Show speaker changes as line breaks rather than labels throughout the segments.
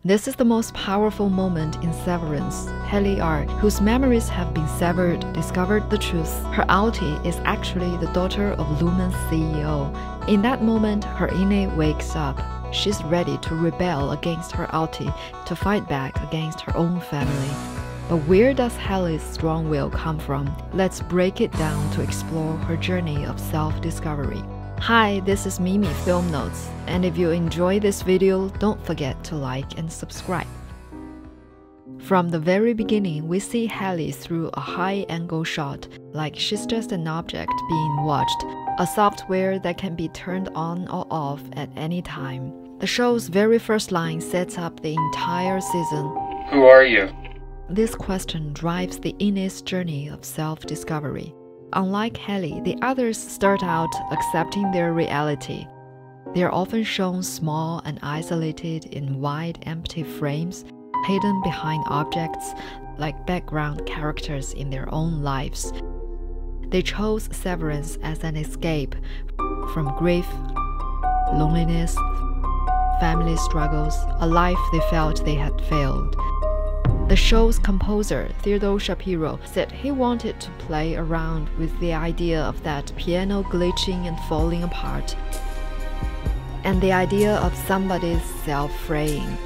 This is the most powerful moment in Severance. Haley R, whose memories have been severed, discovered the truth. Her auntie is actually the daughter of Lumen's CEO. In that moment, her Ine wakes up. She's ready to rebel against her auntie, to fight back against her own family. But where does Haley's strong will come from? Let's break it down to explore her journey of self-discovery. Hi, this is Mimi Film Notes, and if you enjoy this video, don't forget to like and subscribe. From the very beginning, we see Haley through a high-angle shot, like she's just an object being watched, a software that can be turned on or off at any time. The show's very first line sets up the entire season.
Who are you?
This question drives the Ines journey of self-discovery. Unlike Haley, the others start out accepting their reality. They are often shown small and isolated in wide, empty frames, hidden behind objects like background characters in their own lives. They chose Severance as an escape from grief, loneliness, family struggles, a life they felt they had failed. The show's composer, Theodore Shapiro, said he wanted to play around with the idea of that piano glitching and falling apart, and the idea of somebody's self-fraying.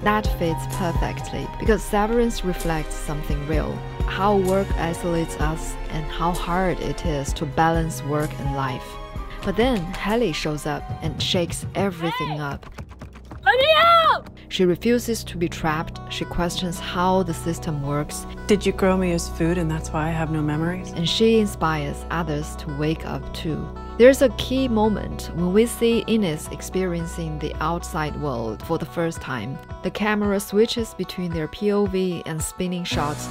That fits perfectly because Severance reflects something real, how work isolates us and how hard it is to balance work and life. But then Haley shows up and shakes everything up.
Let me out!
She refuses to be trapped. She questions how the system works.
Did you grow me as food and that's why I have no memories?
And she inspires others to wake up too. There's a key moment when we see Ines experiencing the outside world for the first time. The camera switches between their POV and spinning shots.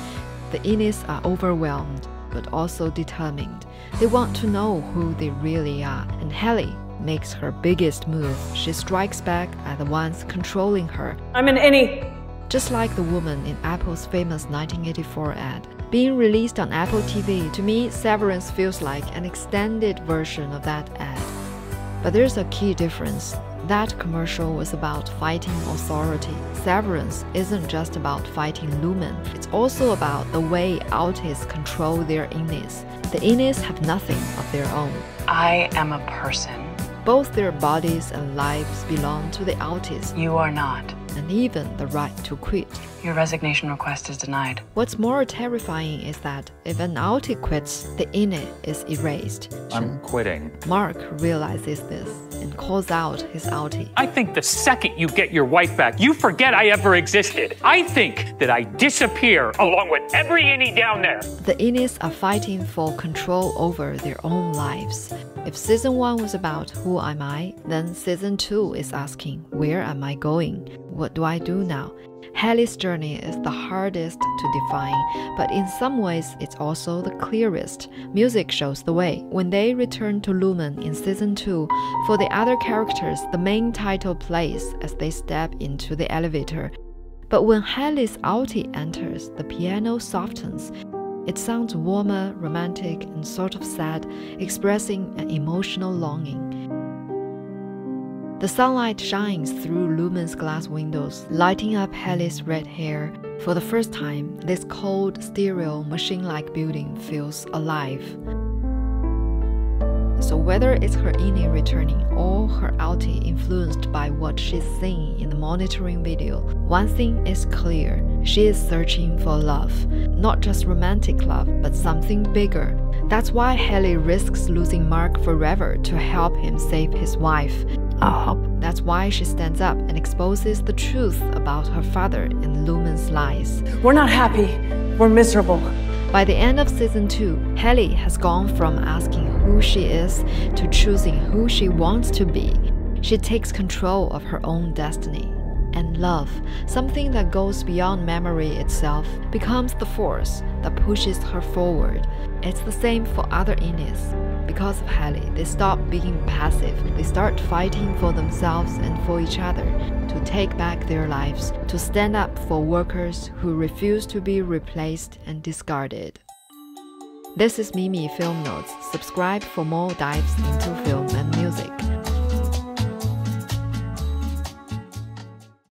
The Ines are overwhelmed, but also determined. They want to know who they really are. And Haley makes her biggest move. She strikes back at the ones controlling her.
I'm an innie.
Just like the woman in Apple's famous 1984 ad. Being released on Apple TV, to me, Severance feels like an extended version of that ad. But there's a key difference. That commercial was about fighting authority. Severance isn't just about fighting Lumen. It's also about the way aunties control their Ines. The Ines have nothing of their own.
I am a person.
Both their bodies and lives belong to the aunties,
You are not.
and even the right to quit.
Your resignation request is denied.
What's more terrifying is that if an auntie quits, the Ine is erased.
I'm quitting.
Mark realizes this and calls out his auntie.
I think the second you get your wife back, you forget I ever existed. I think that I disappear along with every innie down there.
The Ines are fighting for control over their own lives. If season 1 was about who am I, then season 2 is asking where am I going? What do I do now? Haley's journey is the hardest to define, but in some ways it's also the clearest. Music shows the way. When they return to Lumen in season 2, for the other characters, the main title plays as they step into the elevator. But when Haley's auntie enters, the piano softens. It sounds warmer, romantic, and sort of sad, expressing an emotional longing. The sunlight shines through Lumen's glass windows, lighting up Haley's red hair. For the first time, this cold, stereo, machine-like building feels alive. So whether it's her Ine returning or her auntie influenced by what she's seeing in the monitoring video, one thing is clear. She is searching for love. Not just romantic love, but something bigger. That's why Haley risks losing Mark forever to help him save his wife.
I'll help.
That's why she stands up and exposes the truth about her father and Lumen's lies.
We're not happy. We're miserable.
By the end of season 2, Haley has gone from asking who she is to choosing who she wants to be. She takes control of her own destiny. And love, something that goes beyond memory itself, becomes the force that pushes her forward. It's the same for other Ines. Because of Haley, they stop being passive. They start fighting for themselves and for each other, to take back their lives, to stand up for workers who refuse to be replaced and discarded. This is Mimi Film Notes. Subscribe for more dives into film and music.